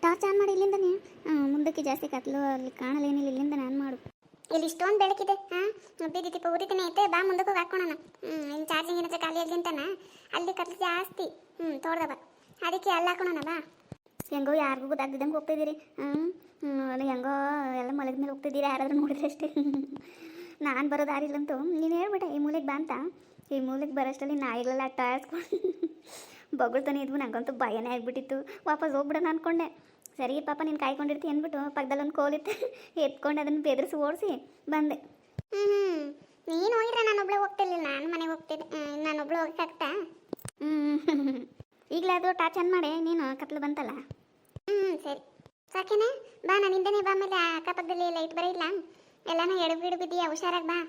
Torch on ಮಾಡಿ ಇಲ್ಲಿಂದ ನೀವು ಮುಂದಕ್ಕೆ ಜಾಸ್ತಿ ಕತ್ಲು ಅಲ್ಲಿ ಕಾಣಲೇನಿಲ್ಲ, ಇಲ್ಲಿಂದ ನಾನು ಮಾಡು. ಇಲ್ಲಿ ಇಷ್ಟೊಂದು ಬೆಳಕಿದೆ. ಬೀದಿ ದೀಪ ಉರಿತಾನೆ ಐತೆ, ಬಾ ಮುಂದಕ್ಕೆ ಹೋಗಿ ಹಾಕೋಣ. ಇನ್ನು ಚಾರ್ಜಿಂಗ್ ಏನತ್ರ ಖಾಲಿ ಆಗಲಿ ಅಂತಾನ, ಅಲ್ಲಿ ಕತ್ಲು ಜಾಸ್ತಿ ತೋರ್ದ ಬಾ, ಅದಕ್ಕೆ ಅಲ್ಲಿ ಹಾಕೋಣ ಬಾ. ಹೆಂಗೋ ಯಾರಿಗೂ ಗೊತ್ತಾಗ್ದಿದ್ದಂಗೆ ಹೋಗ್ತಿದ್ದೀರಿ. ಅಲ್ಲಿ ಹೆಂಗೋ ಎಲ್ಲ ಮಲಗಿದ ಮೇಲೆ ಹೋಗ್ತಿದ್ದೀರಿ, ಯಾರಾದ್ರೂ ನೋಡಿದ್ರೆ ಅಷ್ಟೇ. ನಾನು ಬರೋ ದಾರಿಲ್ಲಂತೂ ನೀನು ಹೇಳ್ಬಿಟ್ಟೆ ಈ ಮೂಲೆಗೆ ಬಾ ಅಂತ. ಈ ಮೂಲೆಗೆ ಬರೋಷ್ಟರಲ್ಲಿ ನಾಯಿಗಳೆಲ್ಲ ಟಾಯಿಸ್ಕೊಂಡು ಬೊಗಳ್ತಾನೆ ಇದ್ವು. ನಂಗಂತೂ ಭಯನೇ ಆಗಿಬಿಟ್ಟಿತ್ತು. ವಾಪಸ್ ಹೋಗ್ಬಿಡೋಣ ಅಂದ್ಕೊಂಡೆ. ಸರಿ ಪಾಪ ನೀನು ಕಾಯ್ಕೊಂಡಿರ್ತಿ ಅಂದ್ಬಿಟ್ಟು ಪಕ್ಕದಲ್ಲಿ ಒಂದು ಕೋಲಿತ್ತು, ಎತ್ಕೊಂಡು ಅದನ್ನು ಬೆದರಿಸಿ ಓಡಿಸಿ ಬಂದೆ. ನೀನು ಹೋಗಿದ್ರೆ ನಾನೊಬ್ಳೆ ಹೋಗ್ತಿರ್ಲಿಲ್ಲ, ನಾನು ಮನೆಗೆ ಹೋಗ್ತಿದ್ದೆ. ನಾನೊಬ್ಳು ಹೋಗಕ್ಕಾಗ್ತಾ? ಈಗಲೇ ಅದು ಟಾರ್ಚ್ ಆನ್ ಮಾಡಿ, ನೀನು ಕತ್ಲು ಬಂತಲ್ಲ. ಸರಿ ಸಾಕೇನಾ? ಬಾ, ನಾನು ಹಿಂದೆನೇ ಬಾ. ಆಮೇಲೆ ಅಕ್ಕಪಕ್ಕದಲ್ಲಿ ಲೈಟ್ ಬರೀ ಇಲ್ಲ, ಎಲ್ಲನೂ ಎಡಬಿಡು ಬಿದ್ದೀಯಾ, ಹುಷಾರಾಗಿ ಬಾ.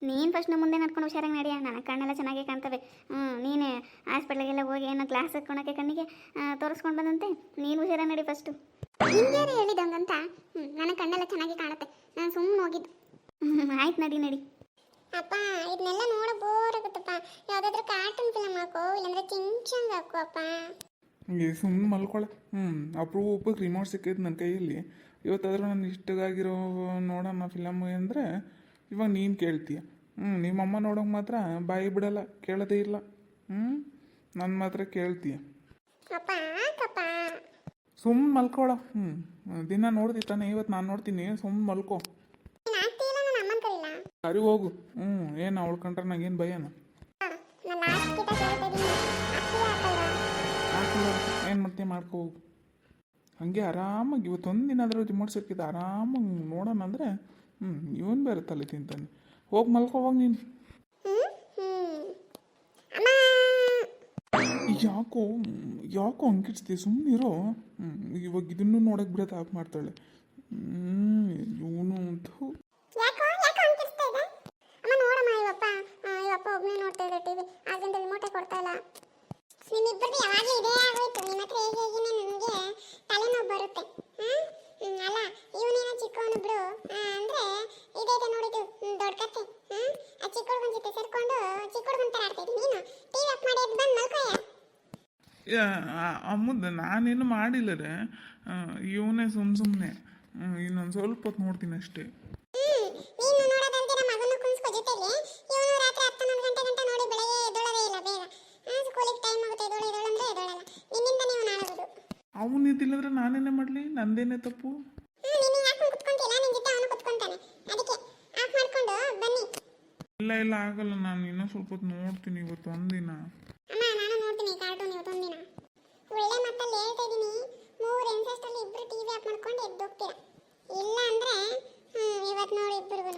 ನೀನು ಫಸ್ಟ್ ನಮ್ಮ ಮುಂದೆ ನಡ್ಕೊಂಡು ಹುಷಾರಾಗಿ ನಡಿಯ, ನನ್ನ ಕಣ್ಣೆಲ್ಲ ಚೆನ್ನಾಗೇ ಕಾಣ್ತವೆ. ನೀನು ಹಾಸ್ಪಿಟ್ಲಿಗೆಲ್ಲ ಹೋಗಿ ಏನೋ ಗ್ಲಾಸ್ ಹಾಕ್ಕೊಳಕ್ಕೆ ಕಣ್ಣಿಗೆ ತೋರಿಸ್ಕೊಂಡು ಬಂದಂತೆ. ನೀನು ಹುಷಾರಾಗಿ ನಡಿ ಫಸ್ಟು. ನಿಮ್ಗೆ ಯಾರು ಹೇಳಿದಂಗಂತ? ನನ್ನ ಕಣ್ಣೆಲ್ಲ ಚೆನ್ನಾಗಿ ಕಾಣುತ್ತೆ, ನಾನು ಸುಮ್ಮನೆ ಹೋಗಿದ್ದು. ಆಯ್ತು, ನಡಿ ನಡಿ. ಅಪ್ಪ ಇದನ್ನೆಲ್ಲ ನೋಡ ಬೋರ್ ಆಗುತ್ತಪ್ಪ, ಯಾವುದಾದ್ರೂ ಕಾರ್ಟೂನ್ ಫಿಲಮ್ ಹಾಕೋ, ಇಲ್ಲಾಂದ್ರೆ ಚಿಂಚಾಂಗ್ ಹಾಕೋ ಅಪ್ಪ. ಸುಮ್ಮನೆ ಮಲ್ಕೊಳ್ಳೆ. ಅಪರೂಪಕ್ಕೆ ರಿಮೋಟ್ ಸಿಕ್ಕಿದ್ದು ನನ್ನ ಕೈಯಲ್ಲಿ. ಇವತ್ತಾದ್ರೂ ನಾನು ಇಷ್ಟಗಾಗಿರೋ ನೋಡೋಣ ಫಿಲಮ್ ಅಂದರೆ ಇವಾಗ ನೀನು ಕೇಳ್ತೀಯ. ನಿಮ್ಮಮ್ಮ ನೋಡೋಕೆ ಮಾತ್ರ ಬಾಯಿ ಬಿಡಲ್ಲ, ಕೇಳೋದೇ ಇಲ್ಲ. ನನ್ನ ಮಾತ್ರ ಕೇಳ್ತೀಯ. ಸುಮ್ಮನೆ ಮಲ್ಕೊಳ. ದಿನ ನೋಡ್ತಿ ತಾನೆ, ಇವತ್ತು ನಾನು ನೋಡ್ತೀನಿ, ಸುಮ್ಮನೆ ಮಲ್ಕೋ. ಸರಿ ಹೋಗು. ಏನು ಅವಳು ಕಂಡ್ರೆ ನಂಗೇನು ಭಯನ? ಏನು ಮಾಡ್ತೀಯ ಮಾಡ್ಕೊ ಹೋಗು. ಹಾಗೆ ಆರಾಮಾಗಿ ಇವತ್ತೊಂದು ದಿನ ಆದರೂ ರಿಮೋಟ್ ಸಿಕ್ಕಿದ್ದು ಆರಾಮಾಗಿ ನೋಡೋಣ ಅಂದರೆ ಇವನು ಬೇರೆ ತಲೆ ತಿಂತಾನೆ. ಹೋಗಿ ಮಲ್ಕೋವಾಗ ನೀನು. ಯಾಕೋ ಯಾಕೋ ಅಂಕಿಡ್ಸ್ತೀಯ, ಸುಮ್ಮನಿರೋ. ಇವಾಗ ಇದನ್ನು ನೋಡಕ್ಕೆ ಬಿಡೋದು ಆಫ್ ಮಾಡ್ತಾಳೆ. ಇವನು ಅಂತೂ ಒಬ್ಬನೇ ನೋಡ್ತಾ ಇದ್ದೆ ಟಿವಿ, ಆದ್ದರಿಂದ ರಿಮೋಟೇ ಕೊಡ್ತಾ ಇಲ್ಲ. ನಿಮ್ಮಿಬ್ಬರದ್ದು ಯಾವಾಗಲೂ ಇದೇ ಆಗೋಯ್ತು. ನಿಮ್ಮ ಹತ್ರ ಹೇಗೆ ನನಗೆ ತಲೆನೋವು ಬರುತ್ತೆ. ಅಲ್ಲ ಇವನೇನೋ ಚಿಕ್ಕವನು ಬಿಡು, ಅಂದರೆ ಇದೈತೆ ನೋಡಿದ್ದು ದೊಡ್ಡ ಕತೆ. ಆ ಚಿಕ್ಕ ಹುಡುಗನ ಜೊತೆ ಸೇರ್ಕೊಂಡು ಚಿಕ್ಕ ಹುಡುಗನ ಥರ ಆಡ್ತಾ ಇದ್ದೀನಿ. ನೀನು ಟಿವಿ ಆಫ್ ಮಾಡಿ ಎದ್ದು ಬಂದು ಮಲ್ಕೋಯ. ಅಮ್ಮದ ನಾನೇನು ಮಾಡಿಲ್ಲರೆ, ಇವನೇ ಸುಮ್ಮನೆ ಇನ್ನೊಂದು ಸ್ವಲ್ಪ ಹೊತ್ತು ನೋಡ್ತೀನಿ ಅಷ್ಟೇ. ನೀನು ನೋಡೋದಂತೆ ನಮ್ಮ ಮಗನ ಕುಣಿಸ್ಕೋ ಜೊತೆಲಿ. ಇವನು ರಾತ್ರಿ 10-11 ಗಂಟೆ ನೋಡಿ ಬೆಳಗ್ಗೆ ಎದ್ದೋಳದೇ ಇಲ್ಲ ಬೇಗ. ಸ್ಕೂಲಿಗೆ ಟೈಮ್ ಆಗುತ್ತೆ, ಎದ್ದೋಳಲ್ಲ. ನಿನ್ನಿಂದ ನೀವು ನಾಳೋದು. ಅವನು ಇದ್ದಿಲ್ಲಂದ್ರೆ ನಾನೇನೇ ಮಾಡಲಿ? ನಂದೇನೇ ತಪ್ಪು? ನೀನು ಯಾಕೆ ಕುತ್ಕೊಂತಿಲ್ಲ? ನಿನ್ನ ಜೊತೆ ಅವನು ಕುತ್ಕೊಂತಾನೆ, ಅದಕ್ಕೆ ಆಫ್ ಮಾಡ್ಕೊಂಡು ಬನ್ನಿ. ಇಲ್ಲ ಆಗಲ್ಲ, ನಾನು ಇನ್ನೂ ಸ್ವಲ್ಪ ಹೊತ್ತು ನೋಡ್ತೀನಿ ಇವತ್ತು ಒಂದಿನ. ಅಮ್ಮ ನಾನು ನೋಡ್ತೀನಿ ಕಾರ್ಟೂನ್ ಇವತ್ತೊಂದಿನ. ಒಳ್ಳೆ ಮತ್ತಲ್ಲಿ ಹೇಳ್ತಾ ಇದ್ದೀನಿ, 3 ಎನ್ಸೆಸ್ಟಲ್ಲಿ ಇಬ್ಬರು ಟಿವಿ ಆಫ್ ಮಾಡ್ಕೊಂಡು ಎದ್ದೋಗ್ತೀರಾ. ಇಲ್ಲ ಅಂದರೆ ಇವತ್ತು ನೋಡಿ ಇಬ್ಬರಿಗೂ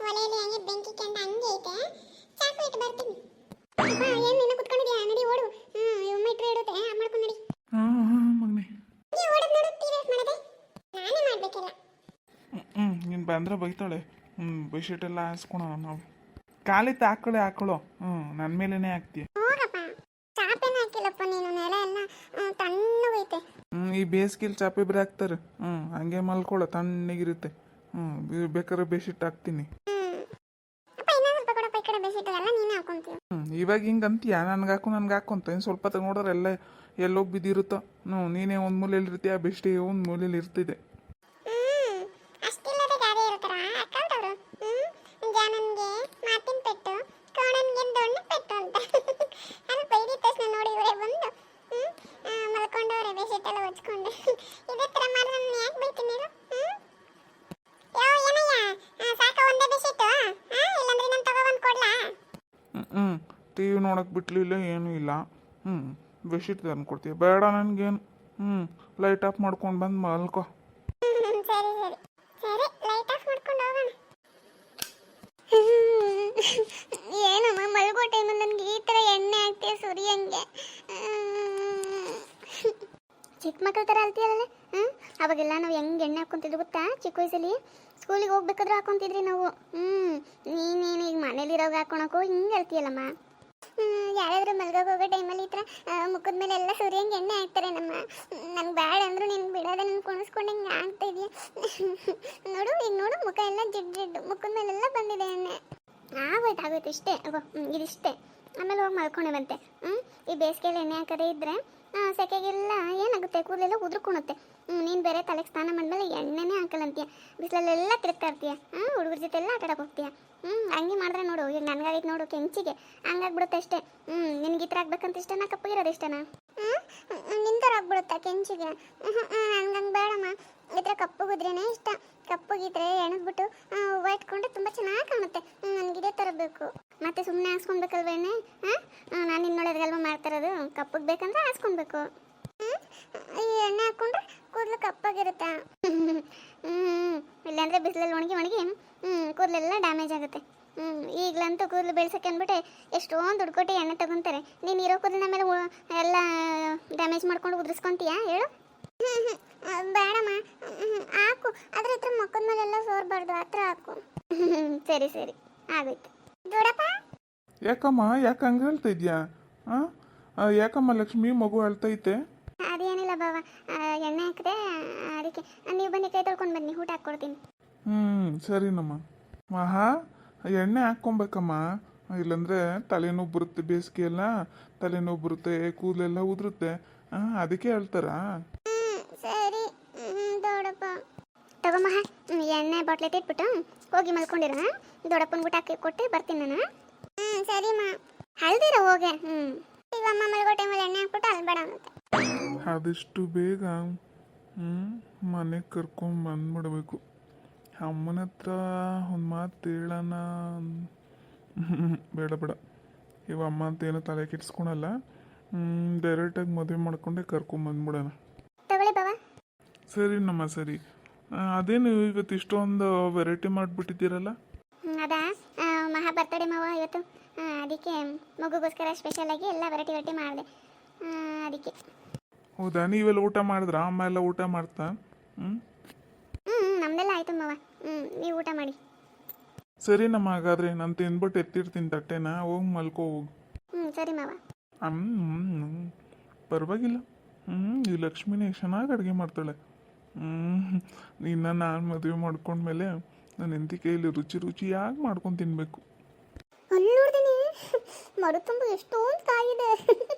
ಒಲೆಯಲ್ಲಿ ಹಂಗೆ ಬೆಂಕಿ ಕೆಂಡ ಹಂಗೆ ಐತೆ, ಚಾಕು ಇಟ್ಟು ಬರ್ತೀನಿ. ಏನು ನಿನ್ನ ಕುತ್ಕೊಂಡಿದ್ಯಾ? ನಡಿ ಓಡು. ಒಮ್ಮೆ ಇಟ್ಟರೆ ಇಡುತ್ತೆ, ಆಫ್ ಮಾಡ್ಕೊಂಡು ನಡಿ. ಮಗನೇ ಓಡೋದು ನೋಡು, ಟಿವಿ ಆಫ್ ಮಾಡೋದೆ ನಾನೇ ಮಾಡಬೇಕಿಲ್ಲ. ನೀನು ಬಂದರೆ ಬೈತಾಳೆ. ಬೆಡ್ಶೀಟ್ ಎಲ್ಲ ಹಾಸ್ಕೊಳೋಣ ನಾವು. ಕಾಲಿತ್ತು ಹಾಕೊಳ್ಳೋ. ನನ್ನ ಮೇಲೇ ಹಾಕ್ತೀಯ. ಹೋಗಪ್ಪ, ಚಾಪೆನ ಹಾಕಿಲ್ಲಪ್ಪ ನೀನು, ನೆಲ ಎಲ್ಲ ತಣ್ಣಗೈತೆ. ಈ ಬೇಸಿಗೆಲಿ ಚಾಪೆ ಬೇರೆ ಹಾಕ್ತಾರೆ. ಹಂಗೆ ಮಲ್ಕೊಳ್ಳೋ, ತಣ್ಣಗಿರುತ್ತೆ. ಬೇಕಾದ್ರೆ ಬೆಡ್ಶೀಟ್ ಹಾಕ್ತೀನಿ. ಇವಾಗ ಹಿಂಗೆ ಅಂತೀಯ, ನನಗೆ ಹಾಕು ಇನ್ನು ಸ್ವಲ್ಪ ಹೊತ್ತು ನೋಡಿದ್ರೆ ಎಲ್ಲ ಎಲ್ಲೋಗಿ ಬಿದ್ದಿರುತ್ತೋ. ನೀನೇ ಒಂದು ಮೂಲೆಯಲ್ಲಿ ಇರ್ತೀಯ, ಬೆಸ್ಟಿ ಒಂದು ಮೂಲೆಯಲ್ಲಿ ಇರ್ತಿದೆ. ಟಿವಿ ನೋಡಕ್ಕೆ ಬಿಟ್ಲಿಲ್ಲ, ಏನೂ ಇಲ್ಲ. ಬೆಡ್ಶೀಟ್ ತಂದು ಕೊಡ್ತೀಯ? ಬೇಡ ನನಗೇನು. ಲೈಟ್ ಆಫ್ ಮಾಡ್ಕೊಂಡು ಬಂದು ಮಲ್ಕೋ. ಏನಮ್ಮ ಮಲ್ಗೋ ಟೈಮಲ್ಲಿ ನನಗೆ ಈ ಥರ ಎಣ್ಣೆ ಹಾಕ್ತೀಯ ಸುರಿಯಂಗೆ. ಚಿಕ್ಕ ಮಕ್ಕಳ ಥರ ಅಲ್ತೀಯಲ್ಲ. ಅವಾಗೆಲ್ಲ ನಾವು ಹೆಂಗೆ ಎಣ್ಣೆ ಹಾಕ್ಕೊಂತಿದ್ವಿ ಗೊತ್ತಾ? ಚಿಕ್ಕ ವಯಸ್ಸಲ್ಲಿ ಸ್ಕೂಲಿಗೆ ಹೋಗ್ಬೇಕಾದ್ರೂ ಹಾಕ್ಕೊಂತಿದ್ರಿ ನಾವು. ನೀನೇನು ಈಗ ಮನೇಲಿರೋವಾಗ ಹಾಕೊಳಕ್ಕೋ ಹಿಂಗೆ ಹೇಳ್ತೀಯಲ್ಲಮ್ಮ. ಯಾರಾದರೂ ಮಲ್ಗೋಕೆ ಹೋಗೋ ಟೈಮಲ್ಲಿ ಈ ಥರ ಮುಖದ ಮೇಲೆ ಎಲ್ಲ ಸುರಿಯಂಗೆ ಎಣ್ಣೆ ಹಾಕ್ತಾರೆ ನಮ್ಮ. ನಂಗೆ ಬ್ಯಾಡ ಅಂದರೂ ನೀನು ಬಿಡೋದೆ, ನನ್ನ ಕುಣಿಸ್ಕೊಂಡು ಹಿಂಗೆ ಆಗ್ತಾ ಇದೆಯಾ ನೋಡು. ಈಗ ನೋಡು, ಮುಖ ಎಲ್ಲ ಜಿಡ್ಡು ಮುಖದ ಮೇಲೆಲ್ಲ ಬಂದಿದೆ ಎಣ್ಣೆ. ಆಗೋಯ್ತು ಇಷ್ಟೇ. ಇದಿಷ್ಟೇ ಆಮೇಲೆ ಹೋಗಿ ಮಲ್ಕೊಂಡಿವಂತೆ. ಈ ಬೇಸಿಗೆಯಲ್ಲಿ ಎಣ್ಣೆ ಹಾಕದೇ ಇದ್ದರೆ ಸೆಕೆಗೆಲ್ಲ ಏನಾಗುತ್ತೆ, ಕೂದಲೆಲ್ಲ ಉದುರ್ಕೊಳುತ್ತೆ. ನೀನು ಬೇರೆ ತಲೆಗೆ ಸ್ನಾನ ಮಾಡಿದ್ಮೇಲೆ ಎಣ್ಣೆನೇ ಹಾಕಲ್ಲಂತೀಯ, ಬಿಸಿಲಲ್ಲೆಲ್ಲ ತಿರುಗ್ತಾ ಇರ್ತೀಯ, ಹುಡುಗರ ಜೊತೆ ಎಲ್ಲ ಆಟಾಡಕ್ಕೆ ಹೋಗ್ತೀಯ. ಹಂಗೆ ಮಾಡಿದ್ರೆ ನೋಡು, ಈಗ ನನಗಾಗಿತ್ತು ನೋಡು ಕೆಂಚಿಗೆ, ಹಂಗಾಗ್ಬಿಡುತ್ತೆ ಅಷ್ಟೇ. ನಿನ್ಗೆ ಈ ಥರ ಆಗ್ಬೇಕಂತ ಇಷ್ಟನಾ, ಕಪ್ಪಗಿರೋದು ಇಷ್ಟನಾ? ನಿಂತರ ಆಗ್ಬಿಡುತ್ತಾ ಕೆಂಚಿಗೆ? ಹಂಗಂಗೆ ಬೇಡಮ್ಮ, ಈ ಥರ ಕಪ್ಪುಗಿದ್ರೇನೆ ಇಷ್ಟ. ಕಪ್ಪುಗಿದ್ರೆ ಎಣದ್ಬಿಟ್ಟು ಹೂವು ಇಟ್ಕೊಂಡ್ರೆ ತುಂಬ ಚೆನ್ನಾಗಿ ಕಾಣುತ್ತೆ. ನನಗೆ ಇದೇ ಥರ ಬೇಕು. ಮತ್ತೆ ಸುಮ್ಮನೆ ಹಾಸ್ಕೊಳ್ಬೇಕಲ್ವ ಎಣ್ಣೆ? ನಾನು ನಿನ್ನೊಳಗಲ್ವ ಮಾಡ್ತಿರೋದು, ಕಪ್ಪಗೆ ಬೇಕಂದ್ರೆ ಹಾಸ್ಕೊಳ್ಬೇಕು. ಈ ಎಣ್ಣೆ ಹಾಕ್ಕೊಂಡ್ರೆ ಕೂದಲು ಕಪ್ಪಾಗಿರುತ್ತಾ? ಇಲ್ಲಾಂದರೆ ಬಿಸಿಲಲ್ಲಿ ಒಣಗಿ ಕೂದಲೆಲ್ಲ ಡ್ಯಾಮೇಜ್ ಆಗುತ್ತೆ. ಈಗಲಂತೂ ಕೂದಲು ಬೆಳ್ಸಕ್ಕೆ ಅಂದ್ಬಿಟ್ಟೆ ಎಷ್ಟೊಂದು ದುಡ್ಡು ಕೊಟ್ಟು ಎಣ್ಣೆ ತಗೊತಾರೆ. ನೀನು ಇರೋ ಕೂದಲಿನ ಮೇಲೆ ಎಲ್ಲ ಡ್ಯಾಮೇಜ್ ಮಾಡ್ಕೊಂಡು ಉದುರಿಸ್ಕೊಂತೀಯಾ ಹೇಳು? ಬೇಡಮ್ಮ, ಹಾಕು. ಅದ್ರ ಹತ್ರ ಮಕ್ಕದ ಮೇಲೆಲ್ಲ ಸೋರ್ಬಾರ್ದು, ಹತ್ರ ಹಾಕು. ಸರಿ ಸರಿ ಆಗೋಯ್ತು. ದೊಡ್ಡಪ್ಪ, ಯಾಕಮ್ಮ, ಯಾಕೆ ಹಂಗೆ ಹೇಳ್ತಾ ಇದೆಯಾ? ಯಾಕಮ್ಮ ಲಕ್ಷ್ಮಿ, ಮಗು ಅಳ್ತೈತೆ? ಅದೇನಿಲ್ಲ ಬಾವ, ಎಣ್ಣೆ ಹಾಕಿದೆ ಅದಕ್ಕೆ. ನೀವು ಬನ್ನಿ, ಕೈ ತೊಳ್ಕೊಂಡು ಬನ್ನಿ, ಊಟ ಹಾಕ್ಕೊಡ್ತೀನಿ. ಸರಿನಮ್ಮ. ಮಹಾ, ಎಣ್ಣೆ ಹಾಕ್ಕೊಬೇಕಮ್ಮ, ಇಲ್ಲಾಂದರೆ ತಲೆನೋವು ಬರುತ್ತೆ, ಬೇಸಿಗೆ ಎಲ್ಲ ತಲೆನೋವು ಬರುತ್ತೆ, ಕೂದಲೆಲ್ಲ ಉದುರುತ್ತೆ. ಅದಕ್ಕೆ ಹೇಳ್ತಾರಾ? ಸರಿ ದೊಡ್ಡಪ್ಪ. ತಗೊಮ್ಮ, ಎಣ್ಣೆ ಬಾಟ್ಲೆ ಇಟ್ಬಿಟ್ಟು ಹೋಗಿ ಮಲ್ಕೊಂಡಿರ. ದೊಡ್ಡಪ್ಪನ ಊಟ ಹಾಕಿ ಕೊಟ್ಟು ಬರ್ತೀನಿ ನಾನು. ಸರಿಮ್ಮ. ಹಲ್ದಿರ ಹೋಗೆ. ಈಗ ಅಮ್ಮ ಮಲ್ಗೋ ಟೈಮಲ್ಲಿ ಎಣ್ಣೆ ಹಾಕ್ಬಿಟ್ಟು ಅಲ್ಬೇಡ ಅಂತ. ಆದಷ್ಟು ಬೇಗ ಮನೆಗೆ ಕರ್ಕೊಂಡು ಬಂದ್ಬಿಡ್ಬೇಕು. ಅಮ್ಮನ ಹತ್ರ ಒಂದು ಮಾತು ಹೇಳೋಣ. ಬೇಡ ಬೇಡ, ಇವ ಅಮ್ಮ ಅಂತ ಏನೋ ತಲೆ ಕೆಡಿಸ್ಕೊಳಲ್ಲ. ಡೈರೆಕ್ಟಾಗಿ ಮದುವೆ ಮಾಡ್ಕೊಂಡೆ ಕರ್ಕೊಂಬಂದ್ಬಿಡೋಣ. ತಗೊಳ್ಳಿ ಬಾವ. ಸರಿನಮ್ಮ, ಸರಿ. ಅದೇನು ಇವತ್ತು ಇಷ್ಟೊಂದು ವೆರೈಟಿ ಮಾಡಿಬಿಟ್ಟಿದ್ದೀರಲ್ಲ? ಅದಾ ಮಹಾ ಬರ್ತಡೇ ಮಾವ ಇವತ್ತು, ಅದಕ್ಕೆ ಮಗುಗೋಸ್ಕರ ಸ್ಪೆಷಲಾಗಿ ಎಲ್ಲ ವೆರೈಟಿ ಮಾಡಿದೆ. ಅದಕ್ಕೆ. ಹೌದಾ, ನೀವೆಲ್ಲ ಊಟ ಮಾಡಿದ್ರಾ? ಅಮ್ಮ ಎಲ್ಲ ಊಟ ಮಾಡ್ತಾ? ನಮ್ದೆಲ್ಲ ಆಯಿತು ಮಾವ. ನೀವು ಊಟ ಮಾಡಿ. ಸರಿನಮ್ಮ, ಹಾಗಾದರೆ ನಾನು ತಿಂದ್ಬಿಟ್ಟು ಎತ್ತಿರ್ತೀನಿ ತಟ್ಟೆನ, ಹೋಗಿ ಮಲ್ಕೋ ಹೋಗು. ಸರಿ ಮಾವ. ಪರವಾಗಿಲ್ಲ. ಈ ಲಕ್ಷ್ಮಿನೇ ಚೆನ್ನಾಗಿ ಅಡುಗೆ ಮಾಡ್ತಾಳೆ. ಇನ್ನು ನಾನು ಮದುವೆ ಮಾಡ್ಕೊಂಡ್ಮೇಲೆ ನನ್ನ ಹೆಂಡತಿ ಕೈಯಲ್ಲಿ ರುಚಿ ರುಚಿಯಾಗಿ ಮಾಡ್ಕೊಂಡು ತಿನ್ನಬೇಕು. ಅಲ್ಲಿ ನೋಡ್ತೀನಿ ಮರು ತುಂಬ ಎಷ್ಟೊಂದು ಕಾಯಿದೆ.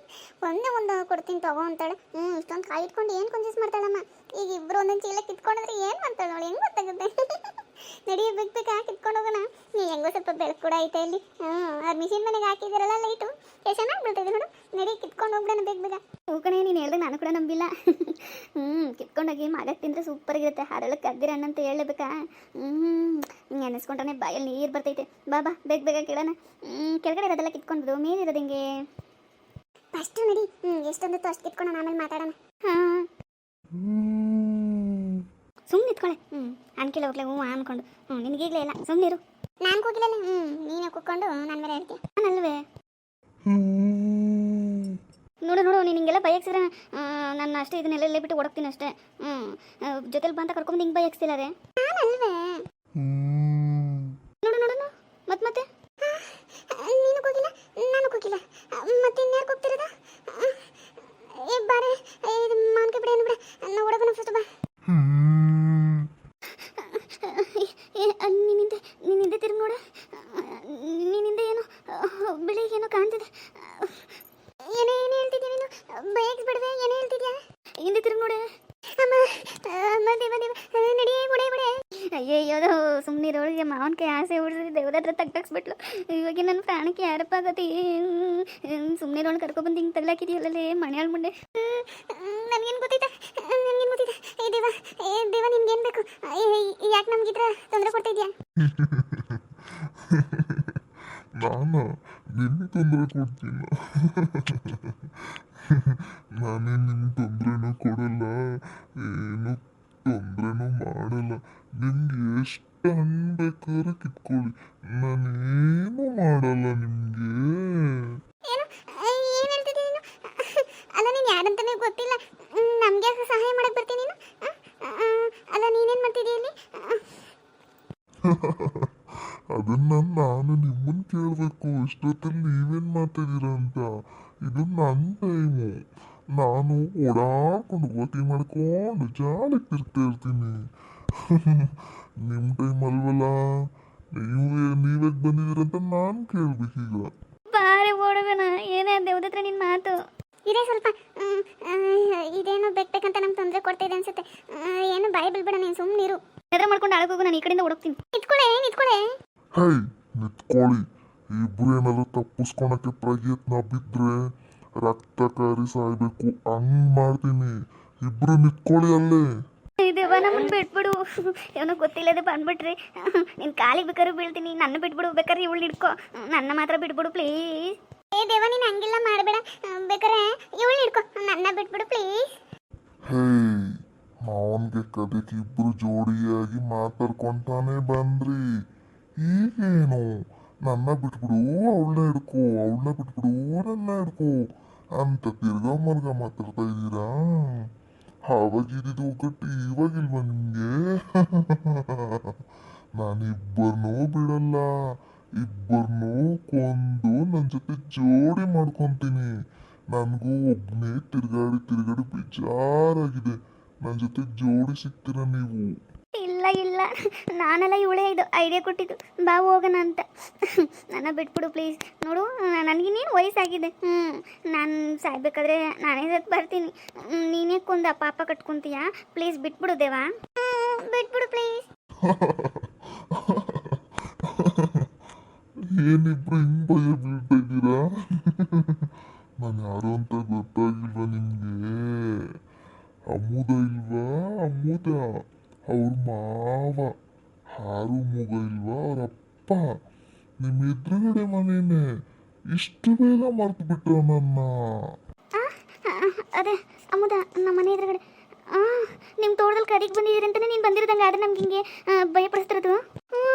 ಒಂದೇ ಒಂದು ಕೊಡ್ತೀನಿ ತಗೋ ಅಂತಾಳೆ. ಇಷ್ಟೊಂದು ಕಾಯಿ ಇಟ್ಕೊಂಡು ಏನು ಕನ್ಫ್ಯೂಸ್ ಮಾಡ್ತಾಳಮ್ಮ. ಈಗ ಇಬ್ಬರು ಒಂದೊಂದು ಚೀಲ ಕಿತ್ಕೊಂಡ್ರೆ ಏನು ಮಾಡ್ತಾಳೆ ನೋಡಿ, ಹೆಂಗೆ ಗೊತ್ತಾಗುತ್ತೆ? ನಡಿಯ ಬೇಕಾ ಕಿತ್ಕೊಂಡು ಹೋಗೋಣ. ಹೆಂಗೋ ಸ್ವಲ್ಪ ಬೆಳಕು ಕೂಡ ಐತೆ ಇಲ್ಲಿ. ಅದು ಮಿಷಿನ್ ಮನೆಗೆ ಹಾಕಿದಾರಲ್ಲ ಲೈಟು, ಎಷ್ಟು ಚೆನ್ನಾಗಿ ಬೀಳ್ತೈತೆ ನೋಡು. ನಡಿ ಕಿತ್ಕೊಂಡು ಹೋಗ್ಬಿಡೋಣ ಬೇಗ. ಹೂಕಣೆ, ನೀನು ಹೇಳಿದ್ರೆ ನಾನು ಕೂಡ ನಂಬಿಲ್ಲ. ಕಿತ್ಕೊಂಡೋಗಿ ಮಾಡಕ್ಕೆ ತಿಂದರೆ ಸೂಪರಾಗಿರುತ್ತೆ. ಹಾರಳಕ್ಕೆ ಕದ್ದಿರ ಅಂತ ಹೇಳಬೇಕಾ? ನೆನೆಸ್ಕೊಂಡ್ರೆ ಬಾಯಲ್ಲಿ ನೀರು ಬರ್ತೈತೆ. ಬಾ ಬೇಗ ಕೇಳೋಣ. ಕೆಳಗಡೆ ಇರೋದೆಲ್ಲ ಕಿತ್ಕೊಂಡು ಮೇಲಿರೋದು ಹಿಂಗೆ ಫಸ್ಟ್ ನಡಿ, ಎಷ್ಟೊಂದಿತ್ತು ಅಷ್ಟು ಕಿತ್ಕೊಂಡು ಆಮೇಲೆ ಮಾತಾಡೋಣ. ಸುಮ್ಮನೆ ಇಟ್ಕೊಳ್ಳೆ. ಅನ್ಕಿಲ್ಲ ಹೋಗ್ಲೆ ಅನ್ಕೊಂಡು. ನಿನಗೀಗಲೇ ಇಲ್ಲ, ಸುಮ್ಮನಿರು. ನಾನು ಕೂಗಿಲ್ಲಲ್ಲ, ನೀನೇ ಕೂತ್ಕೊಂಡು ನನ್ನ ಮೇಲೆ ಹೇಳ್ತೀಯ. ನಾನಲ್ವೇ? ನೋಡು ನೀನು ಹಿಂಗೆಲ್ಲ ಬಯಕ್ಸಿದ್ರೆ ನನ್ನ ಅಷ್ಟೇ ಇದನ್ನೆಲ್ಲ ಬಿಟ್ಟು ಓಡಕ್ತೀನಿ ಅಷ್ಟೇ. ಜೊತೆಲಿ ಬಂತ ಕರ್ಕೊಂಡು ಹಿಂಗೆ ಬಯಕ್ಸ್ತಿಲ್ಲದೆ ನಾನಲ್ವೇ? ನೋಡು ಮತ್ತೆ ನೀನು ಕೂಗಿಲ್ಲ, ನಾನು ಕೂಗಿಲ್ಲ, ಮತ್ತೆ ಇನ್ಯಾರು ಕೂಗ್ತಿರೋದ? ಬಾರೆ, ಇದು ಮಾನ್ಕೆ ಬಿಡ, ಏನು ಬಿಡ, ನಾವು ಓಡೋಣ ಫಸ್ಟ್ ಬಾ. ನಿನ್ನಿಂದೆ ತಿರುಗಿ ನೋಡ. ನಿನ್ನಿಂದ ಏನೋ ಬೆಳಿಗ್ಗೆನೋ ಕಾಣ್ತಿದೆ. ಏನು ಹೇಳ್ತಿದ್ಯಾ ನೀನು? ಬೈಕ್ ಬಿಡದೆ ಏನು ಹೇಳ್ತಿದ್ಯಾ? ಹಿಂದೆ ತಿರುಗಿ ನೋಡೆ. ಅಮ್ಮ ನಡಿಯೇ ಬುಡೆ. ಅಯ್ಯೋ ಸುಮ್ಮನಿರೋಳಿಗೆ ಮಾವನ ಕೈ ಆಸೆ ಉಳಿಸಿ ದೇವ್ರ ಹತ್ರ ತಗ್ಗಿಸ್ಬಿಟ್ಲು. ಇವಾಗ ನನ್ನ ಪ್ರಾಣಕ್ಕೆ ಯಾರಪ್ಪ ಆಗತಿ? ಸುಮ್ಮನಿರೋಳು ಕರ್ಕೊಬಂದು ಹಿಂಗೆ ತಗ್ಲಾಕಿದೆಯಲ್ಲೇ ಮನೆಯಾಳ ಮುಂಡೆ. ನನಗೇನು ಗೊತ್ತಿದ್ದ? ದೇವ ನಿನ್ಗೇನು ಬೇಕು? ಯಾಕೆ ನಮ್ಗಿದ್ರ ತೊಂದರೆ ಕೊಡ್ತಿದ್ಯಾ? ನಾನು ನಿಮಗೆ ತೊಂದರೆ ಕೊಡ್ತೀನ? ನಾನೇ ನಿಮ್ಗೆ ತೊಂದರೆನೂ ಕೊಡಲ್ಲ, ಏನು ತೊಂದರೆನೂ ಮಾಡಲ್ಲ. ನಿಮ್ಗೆ ಎಷ್ಟು ಹಣ್ಣು ಬೇಕಾದ್ರೆ ಕಿತ್ಕೊಳ್ಳಿ, ನಾನೇನು ಮಾಡಲ್ಲ ನಿಮಗೆ. ಏನು ಹೇಳ್ತಿದ್ಯಾ ನೀನು? ಅಲ್ಲ, ನೀನು ಯಾರಂತಾನೆ ಗೊತ್ತಿಲ್ಲ, ನಮ್ಗೆ ಯಾಕೆ ಸಹಾಯ ಮಾಡಕ್ಕೆ ಬರ್ತೀನಿ ನೀನು? ಅಲ್ಲ, ನೀನೇನು ಮಾಡ್ತಿದ್ದೀಯ ಇಲ್ಲಿ? ಅದನ್ನ ನಾನು ನಿಮ್ಮನ್ನು ಕೇಳಬೇಕು, ಇಷ್ಟೊತ್ತಲ್ಲಿ ನೀವೇನು ಮಾಡ್ತಿದ್ದೀರ ಅಂತ. ಇದು ನನ್ನ ಟೈಮು, ನಾನು ಓಡಾಡ್ಕೊಂಡು ವಾಕಿಂಗ್ ಮಾಡ್ಕೊಂಡು ಜಾಲಿಗೆ ತಿರ್ಗ್ತಾ ಇರ್ತೀನಿ. ನಿಮ್ಮ ಟೈಮ್ ಅಲ್ವಲ್ಲ, ನೀವೇ ಬಂದಿದ್ದೀರಂತ ನಾನು ಕೇಳ್ಬೇಕೀಗ. ಬಾರೆ ಓಡ ಹೋಗೋಣ. ಏನೇ ದೇವ್ರ ಹತ್ರ ನಿನ್ನ ಮಾತು ಇದೇ ಸ್ವಲ್ಪ ಇದೇನೋ ಬೇಕಂತ ನಮ್ಗೆ ತೊಂದರೆ ಕೊಡ್ತಾ ಇದೆ ಅನ್ಸುತ್ತೆ. ಏನು ಬಾಯಿ ಬಿಲ್ಬೇಡ, ನೀನು ಸುಮ್ಮನೆ ಇರು. ಎದ್ರ ಮಾಡ್ಕೊಂಡು ಆಳಕ್ಕೆ ಹೋಗು, ನಾನು ಈ ಕಡೆಯಿಂದ ಹುಡುಕ್ತೀನಿ. ನಿತ್ಕೊಳ್ಳೆ. ಹೇ ನಿತ್ಕೊಳ್ಳಿ. ಇಬ್ರು ಏನಾದ್ರು ತಪ್ಪಿಸ್ಕೊಳಕ್ಕೆ ಪ್ರಯತ್ನ ಬಿದ್ರೆ ರಕ್ತ ಕಾರಿ ಸಾಯ್ಬೇಕು. ಹಂಗ್ ಮಾಡ್ತೀನಿ. ಇಬ್ರು ನಿತ್ಕೊಳ್ಳಿ ಅಲ್ಲೇ. ದೇವ ನಮ್ಮನ್ನು ಬಿಟ್ಬಿಡು. ಏನೋ ಗೊತ್ತಿಲ್ಲದೆ ಬಂದ್ಬಿಟ್ರಿ. ನಿನ್ನ ಕಾಲಿಗೆ ಬೇಕಾದ್ರೆ ಬೀಳ್ತೀನಿ. ನನ್ನ ಬಿಟ್ಬಿಡು, ಬೇಕಾದ್ರೆ ಇವಳು ಹಿಡ್ಕೊ. ನನ್ನ ಮಾತ್ರ ಬಿಟ್ಬಿಡು ಪ್ಲೀಸ್. ಏ ದೇವ, ನೀನು ಹಂಗಿಲ್ಲ ಮಾಡಬೇಡ. ಬೇಕಾರೆ ಇವಳು ಹಿಡ್ಕೊ, ನನ್ನ ಬಿಟ್ಬಿಡು ಪ್ಲೀಸ್. ಹೇ ಮಾವನ್ಗೆ ಕದಕ್ಕೆ ಇಬ್ರು ಜೋಡಿಯಾಗಿ ಮಾತಾಡ್ಕೊಂತಾನೆ ಬಂದ್ರಿ. ಈಗೇನು ನನ್ನ ಬಿಟ್ಬಿಡು ಅವಳನ್ನ ಹಿಡ್ಕೋ, ಅವಳನ್ನ ಬಿಟ್ಬಿಡು ನನ್ನ ಹಿಡ್ಕೋ ಅಂತ ತಿರ್ಗಾ ಮರ್ಗ ಮಾತಾಡ್ತಾ ಇದ್ದೀರಾ? ಆವಾಗಿದ್ದು ಒಗ್ಗಟ್ಟು ಇವಾಗಿಲ್ವಾ ನಿಮ್ಗೆ? ನಾನಿಬ್ಬರನ್ನೂ ಬಿಡಲ್ಲ. ಇಬ್ಬರನ್ನೂ ಕೊಂದು ನನ್ನ ಜೊತೆ ಜೋಡಿ ಮಾಡ್ಕೊತೀನಿ. ನನಗೂ ಒಬ್ಬನೇ ತಿರ್ಗಾಡಿ ಬೇಜಾರಾಗಿದೆ. ನನ್ನ ಜೊತೆ ಜೋಡಿ ಸಿಗ್ತೀರ ನೀವು? ಇಲ್ಲ, ನಾನೆಲ್ಲ ಇವಳೇ ಇದು ಐಡಿಯಾ ಕೊಟ್ಟಿದ್ದು, ಬಾ ಹೋಗೋಣ ಅಂತ. ನನ್ನ ಬಿಟ್ಬಿಡು ಪ್ಲೀಸ್. ನೋಡು, ನನಗಿನ್ನೇನು ವಯಸ್ಸಾಗಿದೆ. ನಾನು ಸಾಯ್ಬೇಕಾದ್ರೆ ನಾನೇ ಸತ್ತು ಬರ್ತೀನಿ. ನೀನೇ ಕೊಂದು ಪಾಪ ಕಟ್ಕೊತೀಯಾ? ಪ್ಲೀಸ್ ಬಿಟ್ಬಿಡು ದೇವಾ, ಬಿಟ್ಬಿಡು ಪ್ಲೀಸ್. ಏನಿಬ್ರು ಹಿಂಗ್ ಭಯ ಬೀಳ್ತಾ ಇದ್ದೀರಾ? ನಾನು ಯಾರು ಅಂತ ಗೊತ್ತಾಗಿಲ್ವಾ ನಿಮ್ಗೆ? ಅಮುದ ಇಲ್ವಾ? ಅಮುದ ಅವ್ರ ಮಾವ. ಹಾರು ಮೂಗ ಇಲ್ವಾ? ಅವರಪ್ಪ. ನಿಮ್ಮ ಎದುರುಗಡೆ ಮನೇನೆ. ಇಷ್ಟು ಬೇಗ ಮರ್ತು ಬಿಟ್ರ ನನ್ನ? ಅದೇ ಅಮ್ಮದ ನಮ್ಮ ಮನೆ ಎದುರುಗಡೆ. ನಿಮ್ಮ ತೋಟದಲ್ಲಿ ಕದಿಗೆ ಬಂದಿದ್ದೀರಿ ಅಂತಲೇ ನೀನು ಬಂದಿರೋದಂಗೆ. ಆದರೆ ನಮ್ಗೆ ಹಿಂಗೆ ಭಯಪಡಿಸ್ತಿರೋದು.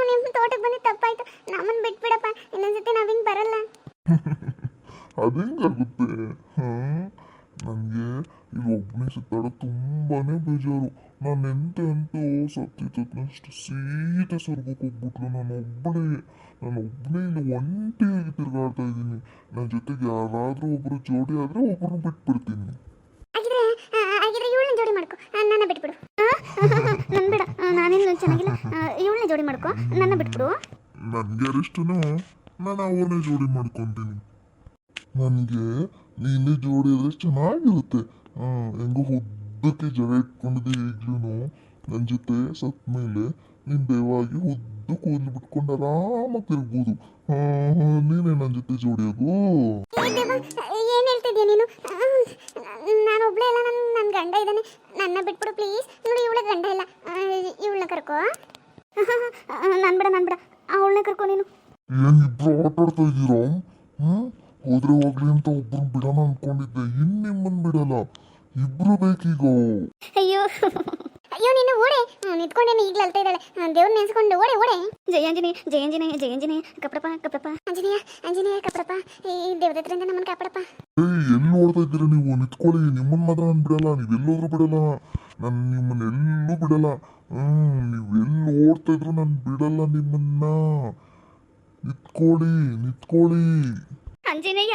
ನಿಮ್ಮ ತೋಟಕ್ಕೆ ಬಂದಿದ್ದು ತಪ್ಪಾಯ್ತು. ನಮ್ಮನ್ನು ಬಿಟ್ಬಿಡಪ್ಪ, ಇನ್ನೊಂದ್ಸತಿ ನಾವು ಹಿಂಗೆ ಬರಲ್ಲ. ಅದೇಂಗಾಗುತ್ತೆ? ನನಗೆ ಇಲ್ಲಿ ಒಬ್ಬನೇ ಸುತ್ತಾಡೋಕೆ ತುಂಬಾನೇ ಬೇಜಾರು. ನಾನು ಎಂತೂ ಸತ್ತಿದ್ದಷ್ಟು ಸೀತೆ ಸ್ವರ್ಗಕ್ಕೆ ಹೋಗ್ಬಿಟ್ಲು. ನಾನೊಬ್ಬನೇ ಇಲ್ಲಿ ಒಂಟಿಯಾಗಿ ತಿರುಗಾಡ್ತಾ ಇದ್ದೀನಿ. ನನ್ನ ಜೊತೆಗೆ ಯಾರಾದರೂ ಒಬ್ಬರು ಜೋಡಿ ಆದರೆ ಒಬ್ಬರು ಬಿಟ್ಬಿಡ್ತೀನಿ. ಹಾಗಿದ್ರೆ ಇವಳನ್ನ ಜೋಡಿ ಮಾಡ್ಕೊ, ನನ್ನ ಬಿಟ್ಬಿಡು. ನನ್ನ ಬೇಡ, ನಾನೇನು ಚೆನ್ನಾಗಿಲ್ಲ. ಇವಳನ್ನ ಜೋಡಿ ಮಾಡ್ಕೊ, ನನ್ನ ಬಿಟ್ಬಿಡು. ನನಗೆ ಯಾರಿಷ್ಟನೋ ನಾನು ಅವ್ರನ್ನೇ ಜೋಡಿ ಮಾಡ್ಕೊತೀನಿ. ನನಗೆ ನೀನೇ ಜೋಡಿ ಆದರೆ ಚೆನ್ನಾಗಿರುತ್ತೆ. ಹೆಂಗೋ ಉದ್ದಕ್ಕೆ ಜಗ ಇಟ್ಕೊಂಡಿದ್ದೆ. ಈಗ್ಲೂ ನನ್ನ ಜೊತೆ ಸತ್ ಮೇಲೆ ನೀನು ದೇವಾಗಿ ಉದ್ದು ಕೂದಲು ಬಿಟ್ಕೊಂಡು ಆರಾಮಾಗಿ ತಿರ್ಬೋದು. ನೀನೇ ನನ್ನ ಜೊತೆ ಜೋಡಿಯಾಗು. ಏನು ಹೇಳ್ತಿದ್ಯಾ ನೀನು? ನಾನು ಒಬ್ಳೆ ಇಲ್ಲ, ನನ್ನ ಗಂಡ ಇದ್ದಾನೆ. ನನ್ನ ಬಿಟ್ಬಿಡು ಪ್ಲೀಸ್. ನೋಡಿ, ಇವಳ ಗಂಡ ಇಲ್ಲ, ಇವಳನ್ನ ಕರ್ಕೋ. ನಾನು ಬೇಡ, ಅವಳನ್ನ ಕರ್ಕೋ ನೀನು. ಏನಿಬ್ರು ಆಟಾಡ್ತಾ ಇದ್ದೀರಾ? ಹೋದ್ರೆ ಹೋಗ್ಲಿ ಅಂತ ಒಬ್ರು ಬಿಡೋಣ ಅನ್ಕೊಂಡಿದ್ದೆ. ನಿಮ್ಮನ್ ಬಿಡಲ್ಲ, ಇಬ್ರು ಬೇಕೀಗ. ಅಯ್ಯೋ ನೀನು ಓಡೆ. ನಿಂತ್ಕೊಂಡೇನೆ ಈಗಲೇ ಅಳ್ತಾ ಇದ್ದಾಳೆ. ದೇವ್ರನ್ನ ನೆನೆಸ್ಕೊಂಡು ಓಡೆ. ಜಯಾಂಜನೇ ಕಪ್ಪಡಪ್ಪ. ಅಂಜನೇಯ ಕಪ್ಪಡಪ್ಪ. ಈ ದೇವದತ್ತರಿಂದ ನಮ್ಮನ್ನು ಕಾಪಾಡಪ್ಪ. ಎಲ್ಲಿ ಓಡ್ತಾ ಇದ್ದೀರಾ ನೀವು? ನಿಂತ್ಕೊಳ್ಳಿ. ನಿಮ್ಮನ್ನ ಮಾತ್ರ ನಾನು ಬಿಡಲ್ಲ. ನೀವೆಲ್ಲೋದ್ರೂ ಬಿಡಲ್ಲ. ನಾನು ನಿಮ್ಮನ್ನೆಲ್ಲೂ ಬಿಡಲ್ಲ. ನೀವೆಲ್ಲಿ ಓಡ್ತಾ ಇದ್ರು ನಾನು ಬಿಡಲ್ಲ ನಿಮ್ಮನ್ನ. ನಿಂತ್ಕೊಳ್ಳಿ. ಅಂಜನೇಯ